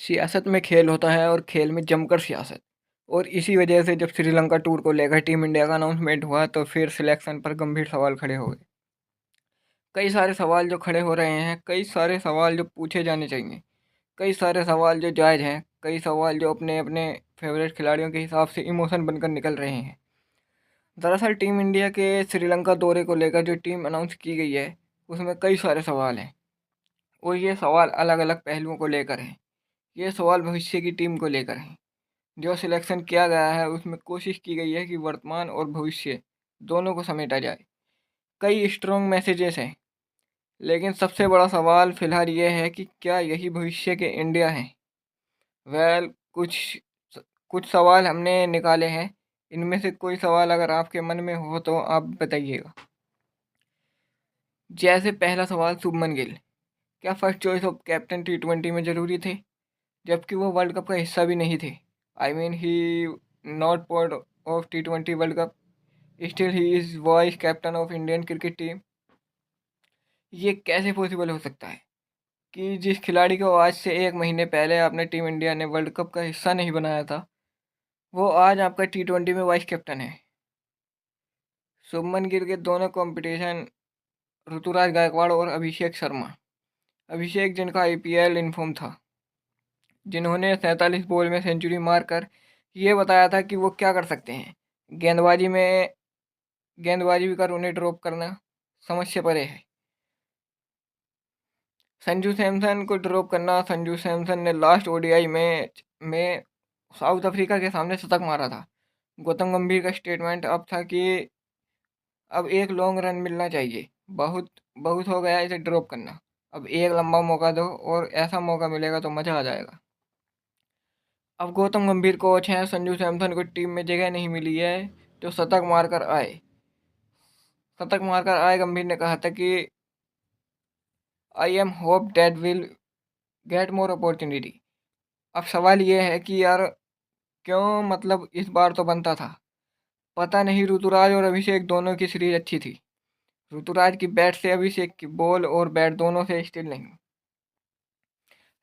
सियासत में खेल होता है और खेल में जमकर सियासत। और इसी वजह से जब श्रीलंका टूर को लेकर टीम इंडिया का अनाउंसमेंट हुआ तो फिर सिलेक्शन पर गंभीर सवाल खड़े हो गए। कई सारे सवाल जो खड़े हो रहे हैं, कई सारे सवाल जो पूछे जाने चाहिए, कई सारे सवाल जो जायज़ हैं, कई सवाल जो अपने अपने फेवरेट खिलाड़ियों के हिसाब से इमोशन बनकर निकल रहे हैं। दरअसल टीम इंडिया के श्रीलंका दौरे को लेकर जो टीम अनाउंस की गई है उसमें कई सारे सवाल हैं और ये सवाल अलग अलग पहलुओं को लेकर हैं। ये सवाल भविष्य की टीम को लेकर हैं। जो सिलेक्शन किया गया है उसमें कोशिश की गई है कि वर्तमान और भविष्य दोनों को समेटा जाए। कई स्ट्रॉन्ग मैसेजेस हैं, लेकिन सबसे बड़ा सवाल फिलहाल ये है कि क्या यही भविष्य के इंडिया हैं। वेल कुछ सवाल हमने निकाले हैं। इनमें से कोई सवाल अगर आपके मन में हो तो आप बताइएगा। जैसे पहला सवाल, शुभमन गिल क्या फर्स्ट चॉइस ऑफ कैप्टन टी20 में ज़रूरी थे, जबकि वो वर्ल्ड कप का हिस्सा भी नहीं थे। I mean he not part of T20 world cup, still he is vice captain of Indian cricket team. ये कैसे पॉसिबल हो सकता है कि जिस खिलाड़ी को आज से 1 महीने पहले आपने टीम इंडिया ने वर्ल्ड कप का हिस्सा नहीं बनाया था, वो आज आपका टी20 में वाइस कैप्टन है। शुभमन गिल के दोनों कंपटीशन ऋतुराज गायकवाड़ और अभिषेक शर्मा। अभिषेक जिनका आईपीएल इन्फॉर्म था, जिन्होंने 47 बॉल में सेंचुरी मारकर ये बताया था कि वो क्या कर सकते हैं। गेंदबाजी में गेंदबाजी भी कर उन्हें ड्रॉप करना समझ से परे है। संजू सैमसन को ड्रॉप करना, संजू सैमसन ने लास्ट ओडीआई मैच में साउथ अफ्रीका के सामने शतक मारा था। गौतम गंभीर का स्टेटमेंट अब था कि अब एक लॉन्ग रन मिलना चाहिए, बहुत बहुत हो गया इसे ड्रॉप करना, अब एक लंबा मौका दो और ऐसा मौका मिलेगा तो मज़ा आ जाएगा। अब गौतम गंभीर कोच हैं, संजू सैमसन को टीम में जगह नहीं मिली है तो शतक मारकर आए गंभीर ने कहा था कि I am hope that will get more opportunity. अब सवाल ये है कि यार क्यों, मतलब इस बार तो बनता था। पता नहीं, ऋतुराज और अभिषेक दोनों की सीरीज अच्छी थी। ऋतुराज की बैट से, अभिषेक की बॉल और बैट दोनों से स्टिल नहीं।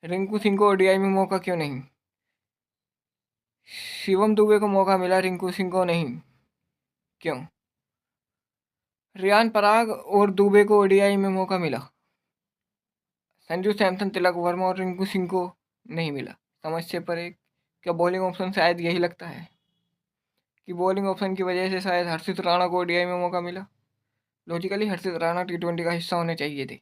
रिंकू सिंह को ओडीआई में मौका क्यों नहीं। शिवम दुबे को मौका मिला, रिंकू सिंह को नहीं, क्यों। रियान पराग और दुबे को ओडीआई में मौका मिला, संजू सैमसन, तिलक वर्मा और रिंकू सिंह को नहीं मिला। समझ से परे। क्या बॉलिंग ऑप्शन शायद यही लगता है कि बॉलिंग ऑप्शन की वजह से शायद हर्षित राणा को ओडीआई में मौका मिला। लॉजिकली हर्षित राणा टी20 का हिस्सा होने चाहिए थे।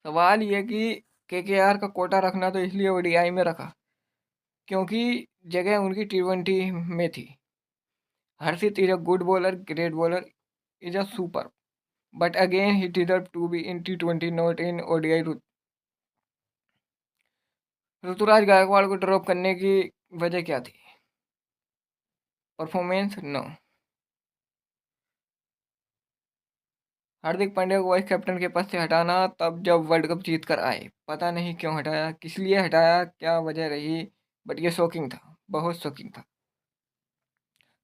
सवाल ये कि केकेआर का कोटा रखना तो इसलिए ओडीआई में रखा क्योंकि जगह उनकी टी20 में थी। Harshit is a good bowler, great bowler, is a super, but again he deserve to be in टी20 not in ODI. Ruturaj Gaikwad को ड्रॉप करने की वजह क्या थी। Performance, no. हार्दिक पांड्या को वाइस कैप्टन के पद से हटाना तब जब वर्ल्ड कप जीत कर आए, पता नहीं क्यों हटाया, किस लिए हटाया, क्या वजह रही, बट ये शॉकिंग था, बहुत शॉकिंग था।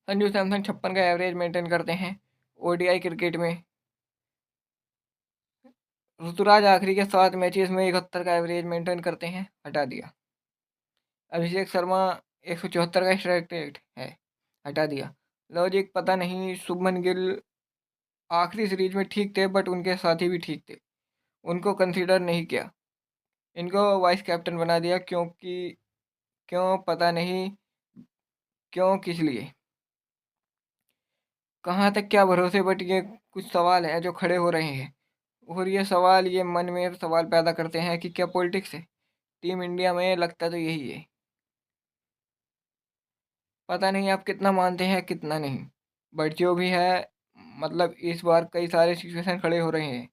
संजू सैमसन 56 का एवरेज मेंटेन करते हैं ओडीआई क्रिकेट में। ऋतुराज आखिरी के 7 मैचेस में 71 का एवरेज मेंटेन करते हैं, हटा दिया। अभिषेक शर्मा 174 का स्ट्राइक रेट है, हटा दिया। लॉजिक पता नहीं। शुभमन गिल आखिरी सीरीज में ठीक थे बट उनके साथी भी ठीक थे, उनको कंसीडर नहीं किया, इनको वाइस कैप्टन बना दिया, क्योंकि क्यों पता नहीं, क्यों, किस लिए, कहाँ तक क्या भरोसे, बट ये कुछ सवाल हैं जो खड़े हो रहे हैं। और ये सवाल, ये मन में सवाल पैदा करते हैं कि क्या पॉलिटिक्स है टीम इंडिया में। लगता तो यही है, पता नहीं आप कितना मानते हैं कितना नहीं, बट जो भी है, मतलब इस बार कई सारे सिचुएशन खड़े हो रहे हैं।